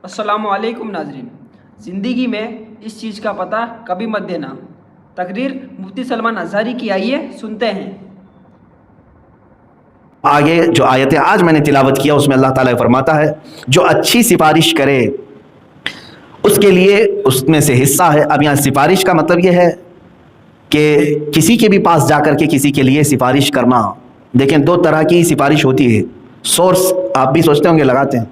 السلام علیکم ناظرین، زندگی میں اس چیز کا پتہ کبھی مت دینا۔ تقریر مفتی سلمان اظہری کی، آئیے سنتے ہیں۔ آگے جو آیتیں آج میں نے تلاوت کیا اس میں اللہ تعالیٰ فرماتا ہے جو اچھی سفارش کرے اس کے لیے اس میں سے حصہ ہے۔ اب یہاں سفارش کا مطلب یہ ہے کہ کسی کے بھی پاس جا کر کے کسی کے لیے سفارش کرنا۔ دیکھیں دو طرح کی سفارش ہوتی ہے، سورس آپ بھی سوچتے ہوں گے لگاتے ہیں،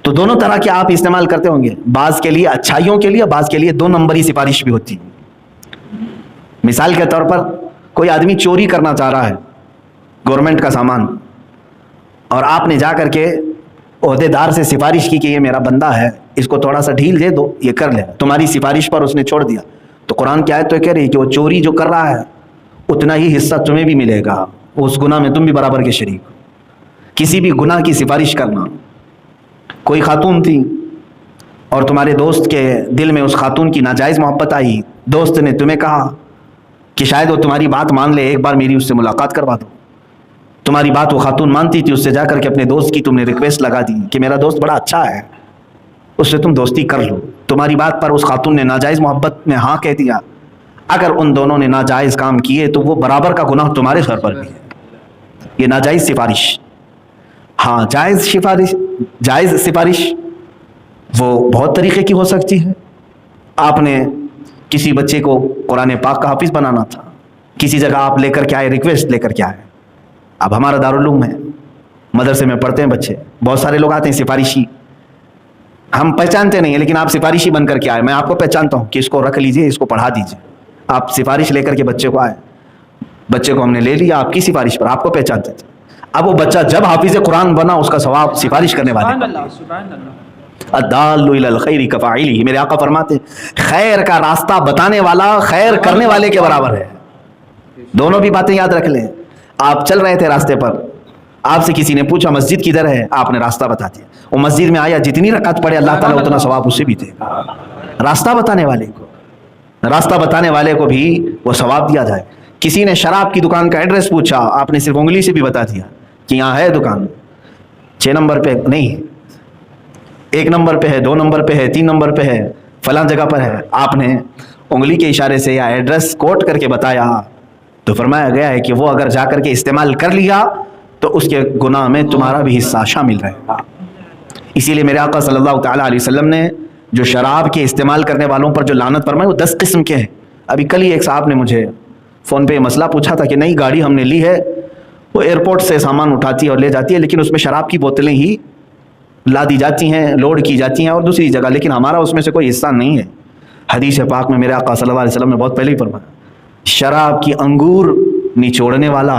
تو دونوں طرح کے آپ استعمال کرتے ہوں گے، بعض کے لیے اچھائیوں کے لیے، بعض کے لیے دو نمبری سفارش بھی ہوتی ہے۔ مثال کے طور پر کوئی آدمی چوری کرنا چاہ رہا ہے گورنمنٹ کا سامان، اور آپ نے جا کر کے عہدے دار سے سفارش کی کہ یہ میرا بندہ ہے، اس کو تھوڑا سا ڈھیل دے دو، یہ کر لے، تمہاری سفارش پر اس نے چھوڑ دیا، تو قرآن کی آیت تو کہہ رہی ہے کہ وہ چوری جو کر رہا ہے اتنا ہی حصہ تمہیں بھی ملے گا، اس گناہ میں تم بھی برابر کے شریک ہو۔ کسی بھی گناہ کی سفارش کرنا، کوئی خاتون تھی اور تمہارے دوست کے دل میں اس خاتون کی ناجائز محبت آئی، دوست نے تمہیں کہا کہ شاید وہ تمہاری بات مان لے، ایک بار میری اس سے ملاقات کروا دو۔ تمہاری بات وہ خاتون مانتی تھی، اس سے جا کر کے اپنے دوست کی تم نے ریکویسٹ لگا دی کہ میرا دوست بڑا اچھا ہے، اس سے تم دوستی کر لو۔ تمہاری بات پر اس خاتون نے ناجائز محبت میں ہاں کہہ دیا۔ اگر ان دونوں نے ناجائز کام کیے تو وہ برابر کا گناہ تمہارے سر پر بھی ہے۔ یہ ناجائز سفارش۔ ہاں جائز سفارش وہ بہت طریقے کی ہو سکتی ہے۔ آپ نے کسی بچے کو قرآن پاک کا حافظ بنانا تھا، کسی جگہ آپ لے کر کے آئے، ریکویسٹ لے کر کے آئے۔ اب ہمارا دارالعلوم ہے، مدرسے میں پڑھتے ہیں بچے، بہت سارے لوگ آتے ہیں سفارشی، ہم پہچانتے نہیں ہیں لیکن آپ سفارشی بن کر کے آئے، میں آپ کو پہچانتا ہوں کہ اس کو رکھ لیجئے، اس کو پڑھا دیجئے۔ آپ سفارش لے کر کے بچے کو آئے، بچے کو ہم نے لے لیا آپ کی سفارش پر، آپ کو پہچانتے تھے۔ اب وہ بچہ جب حافظ قرآن بنا، اس کا ثواب سفارش کرنے والے سبحان اللہ۔ الدال علی الخیر کفاعلہ، میرے آقا فرماتے ہیں خیر کا راستہ بتانے والا خیر کرنے والے کے برابر ہے۔ دونوں بھی باتیں یاد رکھ لیں۔ آپ چل رہے تھے راستے پر، آپ سے کسی نے پوچھا مسجد کدھر ہے، آپ نے راستہ بتا دیا، وہ مسجد میں آیا، جتنی رکعت پڑھے اللہ تعالیٰ اتنا ثواب اسے بھی دے گا۔ راستہ بتانے والے کو بھی وہ ثواب دیا جائے۔ کسی نے شراب کی دکان کا ایڈریس پوچھا، آپ نے صرف انگلی سے بھی بتا دیا کہ یہاں ہے دکان، 6 نمبر پہ نہیں، 1 نمبر پہ ہے، 2 نمبر پہ ہے، 3 نمبر پہ ہے، فلاں جگہ پر ہے، آپ نے انگلی کے اشارے سے یا ایڈریس کوٹ کر کے بتایا، تو فرمایا گیا ہے کہ وہ اگر جا کر کے استعمال کر لیا تو اس کے گناہ میں تمہارا بھی حصہ شامل رہے گا۔ اسی لیے میرے آقا صلی اللہ تعالیٰ علیہ وسلم نے جو شراب کے استعمال کرنے والوں پر جو لعنت فرمائی وہ 10 قسم کے ہیں۔ ابھی کل ہی ایک صاحب نے مجھے فون پہ مسئلہ پوچھا تھا کہ نئی گاڑی ہم نے لی ہے، وہ ایئرپورٹ سے سامان اٹھاتی ہے اور لے جاتی ہے، لیکن اس میں شراب کی بوتلیں ہی لا دی جاتی ہیں، لوڈ کی جاتی ہیں اور دوسری جگہ، لیکن ہمارا اس میں سے کوئی حصہ نہیں ہے۔ حدیث پاک میں میرے آقا صلی اللہ علیہ وسلم نے بہت پہلے ہی فرمایا شراب کی انگور نچوڑنے والا،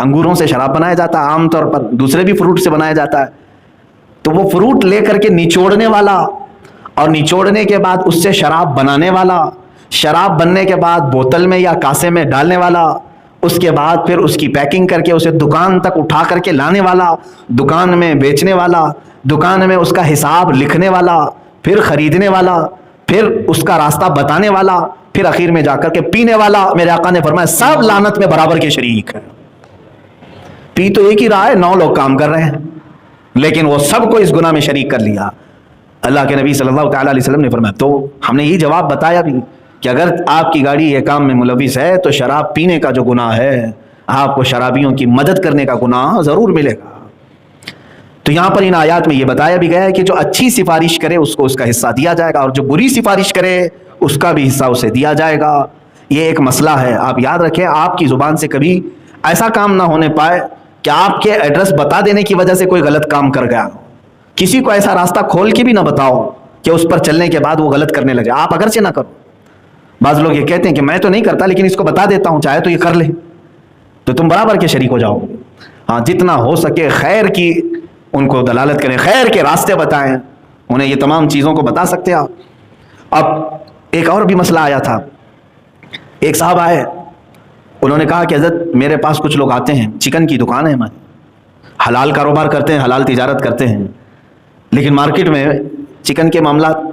انگوروں سے شراب بنایا جاتا ہے عام طور پر، دوسرے بھی فروٹ سے بنایا جاتا ہے، تو وہ فروٹ لے کر کے نچوڑنے والا اور نچوڑنے کے بعد اس سے شراب بنانے والا، شراب بننے کے بعد بوتل میں یا کاسے میں ڈالنے والا، اس کے بعد پھر اس کی پیکنگ کر کے اسے دکان تک اٹھا کر کے لانے والا، دکان میں بیچنے والا، دکان میں اس کا حساب لکھنے والا، پھر خریدنے والا، پھر اس کا راستہ بتانے والا، پھر اخیر میں جا کر کے پینے والا، میرے آقا نے فرمایا سب لعنت میں برابر کے شریک ہے۔ پی تو ایک ہی رہا ہے، 9 لوگ کام کر رہے ہیں، لیکن وہ سب کو اس گناہ میں شریک کر لیا۔ اللہ کے نبی صلی اللہ تعالیٰ علیہ وسلم نے فرمایا، تو ہم نے یہ جواب بتایا بھی کہ اگر آپ کی گاڑی یہ کام میں ملوث ہے تو شراب پینے کا جو گناہ ہے، آپ کو شرابیوں کی مدد کرنے کا گناہ ضرور ملے گا۔ تو یہاں پر ان آیات میں یہ بتایا بھی گیا ہے کہ جو اچھی سفارش کرے اس کو اس کا حصہ دیا جائے گا، اور جو بری سفارش کرے اس کا بھی حصہ اسے دیا جائے گا۔ یہ ایک مسئلہ ہے، آپ یاد رکھیں، آپ کی زبان سے کبھی ایسا کام نہ ہونے پائے کہ آپ کے ایڈریس بتا دینے کی وجہ سے کوئی غلط کام کر گیا۔ کسی کو ایسا راستہ کھول کے بھی نہ بتاؤ کہ اس پر چلنے کے بعد وہ غلط کرنے لگے، آپ اگرچہ نہ کرو۔ بعض لوگ یہ کہتے ہیں کہ میں تو نہیں کرتا لیکن اس کو بتا دیتا ہوں، چاہے تو یہ کر لے، تو تم برابر کے شریک ہو جاؤ۔ ہاں جتنا ہو سکے خیر کی ان کو دلالت کریں، خیر کے راستے بتائیں، انہیں یہ تمام چیزوں کو بتا سکتے ہیں آپ۔ اب ایک اور بھی مسئلہ آیا تھا، ایک صاحب آئے، انہوں نے کہا کہ حضرت میرے پاس کچھ لوگ آتے ہیں، چکن کی دکان ہے ہماری، حلال کاروبار کرتے ہیں، حلال تجارت کرتے ہیں، لیکن مارکیٹ میں چکن کے معاملات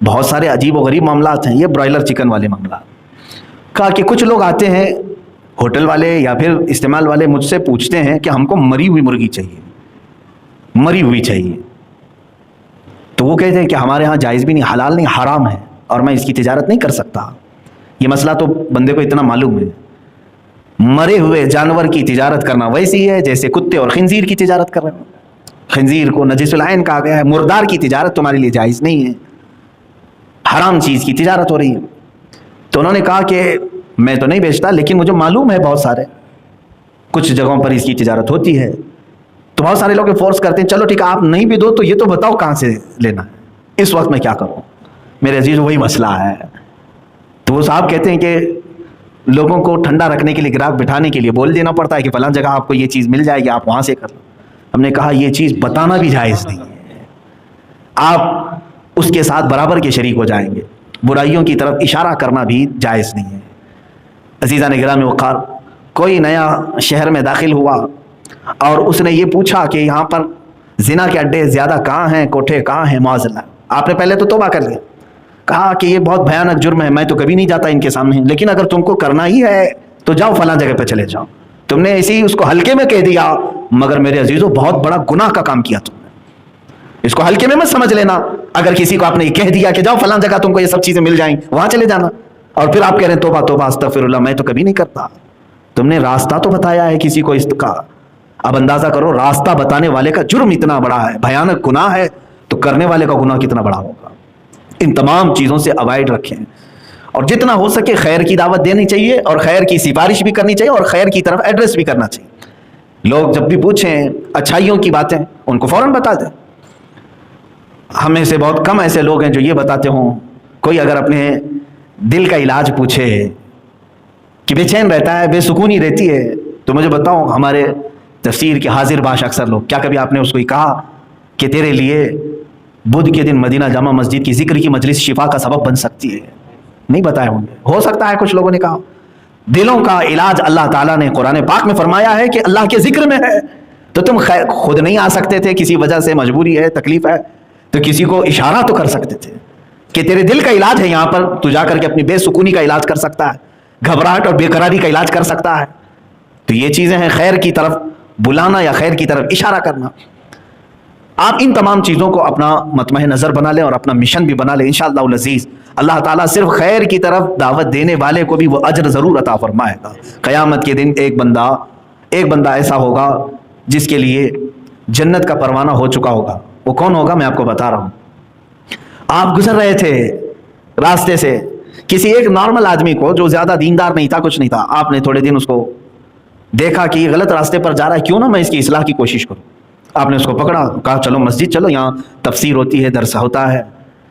بہت سارے عجیب و غریب معاملات ہیں، یہ برائلر چکن والے معاملات۔ کہا کہ کچھ لوگ آتے ہیں ہوٹل والے یا پھر استعمال والے، مجھ سے پوچھتے ہیں کہ ہم کو مری ہوئی مرغی چاہیے، مری ہوئی چاہیے، تو وہ کہتے ہیں کہ ہمارے ہاں جائز بھی نہیں، حلال نہیں، حرام ہے، اور میں اس کی تجارت نہیں کر سکتا۔ یہ مسئلہ تو بندے کو اتنا معلوم ہے، مرے ہوئے جانور کی تجارت کرنا ویسی ہے جیسے کتے اور خنزیر کی تجارت کر رہے ہیں۔ خنزیر کو نجس العین کہا گیا ہے، مردار کی تجارت تمہارے لیے جائز نہیں ہے، حرام چیز کی تجارت ہو رہی ہے۔ تو انہوں نے کہا کہ میں تو نہیں بیچتا، لیکن مجھے معلوم ہے بہت سارے کچھ جگہوں پر اس کی تجارت ہوتی ہے۔ تو بہت سارے لوگ فورس کرتے ہیں، چلو ٹھیک ہے آپ نہیں بھی دو تو یہ تو بتاؤ کہاں سے لینا ہے، اس وقت میں کیا کروں؟ میرے عزیز وہی مسئلہ ہے۔ تو وہ صاحب کہتے ہیں کہ لوگوں کو ٹھنڈا رکھنے کے لیے، گراہک بٹھانے کے لیے بول دینا پڑتا ہے کہ فلاں جگہ آپ کو یہ چیز مل جائے گی، آپ وہاں سے کر لو۔ ہم نے کہا یہ چیز بتانا بھی جائز نہیں ہے، آپ اس کے ساتھ برابر کے شریک ہو جائیں گے۔ برائیوں کی طرف اشارہ کرنا بھی جائز نہیں ہے۔ عزیزان گرامی وقار، کوئی نیا شہر میں داخل ہوا اور اس نے یہ پوچھا کہ یہاں پر زنا کے اڈے زیادہ کہاں ہیں، کوٹھے کہاں ہیں، معاذ اللہ۔ آپ نے پہلے تو توبہ کر لیا، کہا کہ یہ بہت بھیانک جرم ہے، میں تو کبھی نہیں جاتا ان کے سامنے، لیکن اگر تم کو کرنا ہی ہے تو جاؤ فلاں جگہ پہ چلے جاؤ۔ تم نے ایسے ہی اس کو ہلکے میں کہہ دیا، مگر میرے عزیزو بہت بڑا گناہ کا کام کیا تم نے۔ اس کو ہلکے میں مت سمجھ لینا۔ اگر کسی کو آپ نے یہ کہہ دیا کہ جاؤ فلاں جگہ تم کو یہ سب چیزیں مل جائیں، وہاں چلے جانا، اور پھر آپ کہہ رہے ہیں توبہ توبہ استغفر اللہ، میں تو کبھی نہیں کرتا۔ تم نے راستہ تو بتایا ہے کسی کو اس کا، اب اندازہ کرو راستہ بتانے والے کا جرم اتنا بڑا ہے، بھیانک گناہ ہے، تو کرنے والے کا گناہ کتنا بڑا ہوگا۔ ان تمام چیزوں سے اوائڈ رکھیں، اور جتنا ہو سکے خیر کی دعوت دینی چاہیے، اور خیر کی سفارش بھی کرنی چاہیے، اور خیر کی طرف ایڈریس بھی کرنا چاہیے۔ لوگ جب بھی پوچھیں اچھائیوں کی باتیں ان کو فوراً بتا دیں۔ ہمیں سے بہت کم ایسے لوگ ہیں جو یہ بتاتے ہوں۔ کوئی اگر اپنے دل کا علاج پوچھے کہ بے چین رہتا ہے، بے سکونی رہتی ہے، تو مجھے بتاؤ ہمارے تفسیر کے حاضر باش اکثر لوگ، کیا کبھی آپ نے اس کو کہا کہ تیرے لیے بدھ کے دن مدینہ جامع مسجد کی ذکر کی مجلس شفا کا سبب بن سکتی ہے؟ نہیں بتائے ہوں گے، ہو سکتا ہے کچھ لوگوں نے کہا۔ دلوں کا علاج اللہ تعالیٰ نے قرآن پاک میں فرمایا ہے کہ اللہ کے ذکر میں ہے۔ تو تم خود نہیں آ سکتے تھے، کسی وجہ سے مجبوری ہے، تکلیف ہے، تو کسی کو اشارہ تو کر سکتے تھے کہ تیرے دل کا علاج ہے یہاں پر، تو جا کر کے اپنی بے سکونی کا علاج کر سکتا ہے، گھبراہٹ اور بے قراری کا علاج کر سکتا ہے۔ تو یہ چیزیں ہیں، خیر کی طرف بلانا یا خیر کی طرف اشارہ کرنا۔ آپ ان تمام چیزوں کو اپنا مطمع نظر بنا لیں اور اپنا مشن بھی بنا لیں، انشاءاللہ العزیز اللہ تعالیٰ صرف خیر کی طرف دعوت دینے والے کو بھی وہ اجر ضرور عطا فرمائے گا۔ قیامت کے دن ایک بندہ ایسا ہوگا جس کے لیے جنت کا پروانہ ہو چکا ہوگا۔ وہ کون ہوگا میں آپ کو بتا رہا ہوں۔ آپ گزر رہے تھے راستے سے، کسی ایک نارمل آدمی کو جو زیادہ دیندار نہیں تھا، کچھ نہیں تھا، آپ نے تھوڑے دن اس کو دیکھا کہ یہ غلط راستے پر جا رہا ہے، کیوں نہ میں اس کی اصلاح کی کوشش کروں۔ آپ نے اس کو پکڑا، کہا چلو مسجد چلو، یہاں تفسیر ہوتی ہے، درس ہوتا ہے،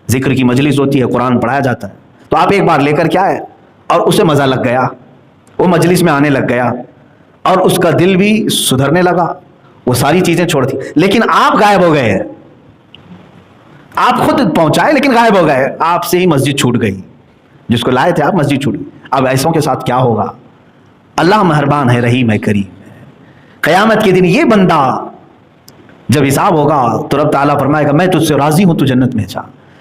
ذکر کی مجلس ہوتی ہے، قرآن پڑھایا جاتا ہے۔ تو آپ ایک بار لے کر کے آئے اور اسے مزہ لگ گیا، وہ مجلس میں آنے لگ گیا اور اس کا دل بھی سدھرنے لگا، وہ ساری چیزیں چھوڑ دی، لیکن آپ غائب ہو گئے۔ آپ خود پہنچائے لیکن غائب ہو گئے، آپ سے ہی مسجد چھوٹ گئی، جس کو لائے تھے آپ مسجد چھوٹ گئی۔ اب ایسوں کے ساتھ کیا ہوگا؟ اللہ مہربان ہے، رحیم ہے، کریم ہے۔ قیامت کے دن یہ بندہ جب حساب ہوگا تو رب تعالیٰ فرمائے گا میں تجھ سے راضی ہوں، تو جنت میں جا۔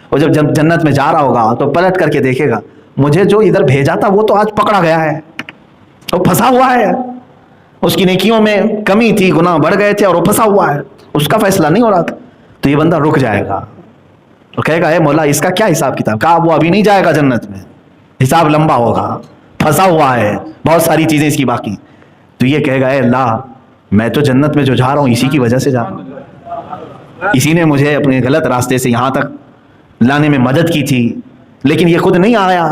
اور جب جنت میں جا رہا ہوگا تو پلٹ کر کے دیکھے گا مجھے جو ادھر بھیجا تھا وہ تو آج پکڑا گیا ہے، وہ پھنسا ہوا ہے، اس کی نیکیوں میں کمی تھی، گناہ بڑھ گئے تھے اور وہ پھنسا ہوا ہے، اس کا فیصلہ نہیں ہو رہا تھا۔ تو یہ بندہ رک جائے گا اور کہے گا اے مولا اس کا کیا حساب کتاب؟ کہا وہ ابھی نہیں جائے گا جنت میں، حساب لمبا ہوگا، پھنسا ہوا ہے، بہت ساری چیزیں اس کی باقی۔ تو یہ کہے گا اے اللہ میں تو جنت میں جو جا رہا ہوں اسی کی وجہ سے جا رہا ہوں، اسی نے مجھے اپنے غلط راستے سے یہاں تک لانے میں مدد کی تھی، لیکن یہ خود نہیں آیا۔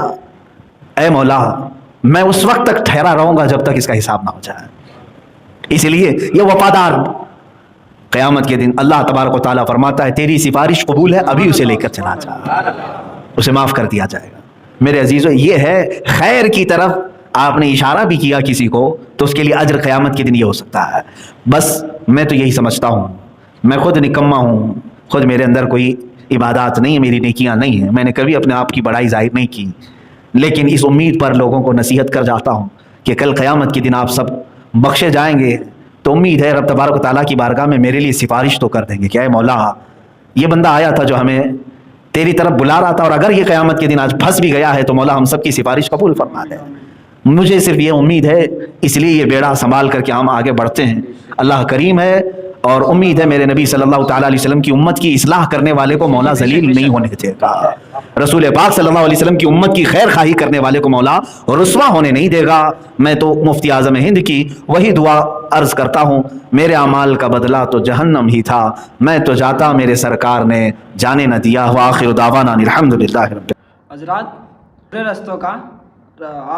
اے مولا میں اس وقت تک ٹھہرا رہوں گا جب تک اس کا حساب نہ ہو جائے۔ اسی لیے یہ وفادار قیامت کے دن اللہ تبارک و تعالیٰ فرماتا ہے تیری سفارش قبول ہے، ابھی اسے لے کر چلا جا، اسے معاف کر دیا جائے گا۔ میرے عزیزو یہ ہے خیر کی طرف آپ نے اشارہ بھی کیا کسی کو تو اس کے لیے اجر قیامت کے دن یہ ہو سکتا ہے۔ بس میں تو یہی سمجھتا ہوں، میں خود نکما ہوں، خود میرے اندر کوئی عبادات نہیں ہے، میری نیکیاں نہیں ہیں، میں نے کبھی اپنے آپ کی بڑائی ظاہر نہیں کی، لیکن اس امید پر لوگوں کو نصیحت کر جاتا ہوں کہ کل قیامت کے دن آپ سب بخشے جائیں گے، تو امید ہے رب تبارک و تعالیٰ کی بارگاہ میں میرے لیے سفارش تو کر دیں گے کہ اے مولا یہ بندہ آیا تھا جو ہمیں تیری طرف بلا رہا تھا، اور اگر یہ قیامت کے دن آج پھنس بھی گیا ہے تو مولا ہم سب کی سفارش قبول فرما دے۔ مجھے صرف یہ امید ہے، اس لیے یہ بیڑا سنبھال کر کے ہم آگے بڑھتے ہیں۔ اللہ کریم ہے، اور امید ہے میرے نبی صلی اللہ تعالیٰ علیہ وسلم کی امت کی اصلاح کرنے والے کو مولا ذلیل نہیں ہونے دے گا. رسول پاک صلی اللہ علیہ وسلم کی امت کی خیر خواہی کرنے والے کو مولا رسوا ہونے نہیں دے گا. میں تو مفتی اعظم ہند کی وہی دعا عرض کرتا ہوں, میرے اعمال کا بدلہ تو جہنم ہی تھا, میں تو جاتا میرے سرکار نے جانے نہ دیا. وآخر دعوانا الحمدللہ رب. حضرات, برے رستوں کا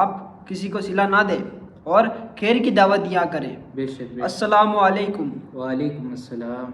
آپ کسی کو صلہ نہ دیں اور خیر کی دعوت دیا کریں. بے شک. السلام علیکم. وعلیکم السلام.